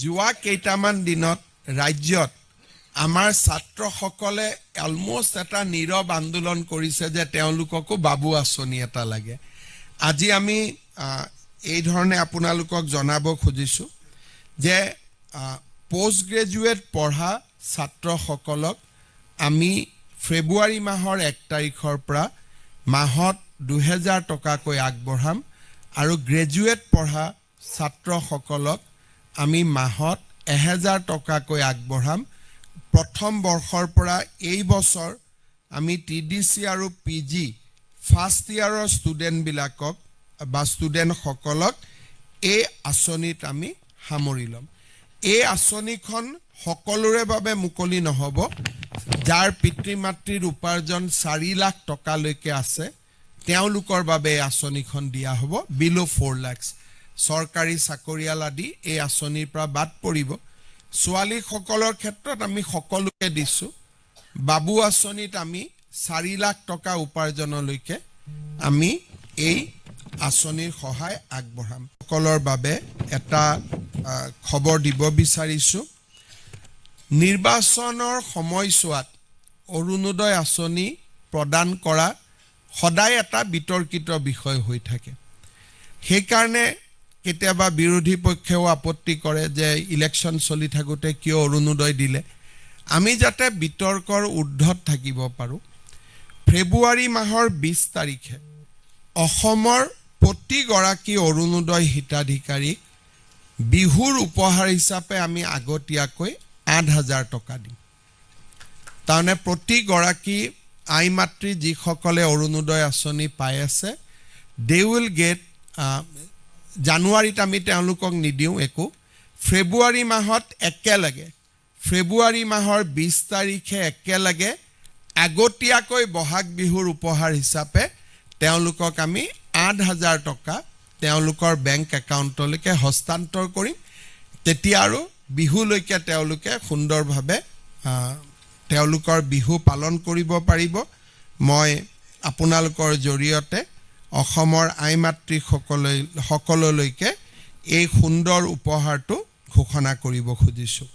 যোৱা কেইটামান দিনত ৰাজ্যত আমাৰ ছাত্ৰসকলে অলমোষ্ট এটা নীৰৱ আন্দোলন কৰিছে যে তেওঁলোককো বাবু আঁচনি এটা লাগে। আজি আমি এই ধৰণে আপোনালোকক জনাব খুজিছোঁ যে পোষ্ট গ্ৰেজুৱেট পঢ়া ছাত্ৰসকলক আমি ফেব্ৰুৱাৰী মাহৰ 1 তাৰিখৰ পৰা মাহত 2000 টকাকৈ আগবঢ়াম আৰু গ্ৰেজুৱেট পঢ়া ছাত্ৰসকলক আমি মাহত 1000 টকাকৈ আগবঢ়াম। প্ৰথম বৰ্ষৰ পৰা এই বছৰ আমি TDC আৰু PG ফাৰ্ষ্ট ইয়াৰৰ ষ্টুডেণ্টবিলাকক বা ষ্টুডেণ্টসকলক এই আঁচনিত আমি সামৰি ল'ম। এই আঁচনিখন সকলোৰে বাবে মুকলি নহ'ব। যাৰ পিতৃ মাতৃৰ উপাৰ্জন 4 লাখ টকালৈকে আছে তেওঁলোকৰ বাবে এই আঁচনিখন দিয়া হ'ব। বিলো 4 lakhs চৰকাৰী চাকৰিয়াল আদি এই আঁচনিৰ পৰা বাদ পৰিব। ছোৱালীসকলৰ ক্ষেত্ৰত আমি সকলোকে দিছোঁ। বাবু আঁচনিত আমি 4 লাখ টকা উপাৰ্জনলৈকে আমি এই আঁচনিৰ সহায় আগবঢ়াম। সকলৰ বাবে এটা খবৰ দিব বিচাৰিছোঁ। নিৰ্বাচনৰ সময়ছোৱাত অৰুণোদয় আঁচনি প্ৰদান কৰা সদায় এটা বিতৰ্কিত বিষয় হৈ থাকে। সেইকাৰণে কেতিয়াবা বিৰোধী পক্ষেও আপত্তি কৰে যে ইলেকশ্যন চলি থাকোঁতে কিয় অৰুণোদয় দিলে। আমি যাতে বিতৰ্কৰ ঊৰ্ধত থাকিব পাৰোঁ, ফেব্ৰুৱাৰী মাহৰ 20 তাৰিখে অসমৰ প্ৰতিগৰাকী অৰুণোদয় হিতাধিকাৰীক বিহুৰ উপহাৰ হিচাপে আমি আগতীয়াকৈ 8000 টকা দিম। তাৰমানে প্ৰতিগৰাকী আই মাতৃ যিসকলে অৰুণোদয় আঁচনি পাই আছে, দে উইল গেট জানুৱাৰীত আমি তেওঁলোকক নিদিওঁ একো। ফেব্ৰুৱাৰী মাহত একেলগে ফেব্ৰুৱাৰী মাহৰ 20 তাৰিখে একেলগে আগতীয়াকৈ বহাগ বিহুৰ উপহাৰ হিচাপে তেওঁলোকক আমি 8000 টকা তেওঁলোকৰ বেংক একাউণ্টলৈকে হস্তান্তৰ কৰিম। তেতিয়া আৰু বিহুলৈকে তেওঁলোকে সুন্দৰভাৱে তেওঁলোকৰ বিহু পালন কৰিব পাৰিব। মই আপোনালোকৰ জৰিয়তে অসমৰ আই মাতৃ সকললৈকে এই সুন্দৰ উপহাৰটো ঘোষণা কৰিব খুজিছোঁ।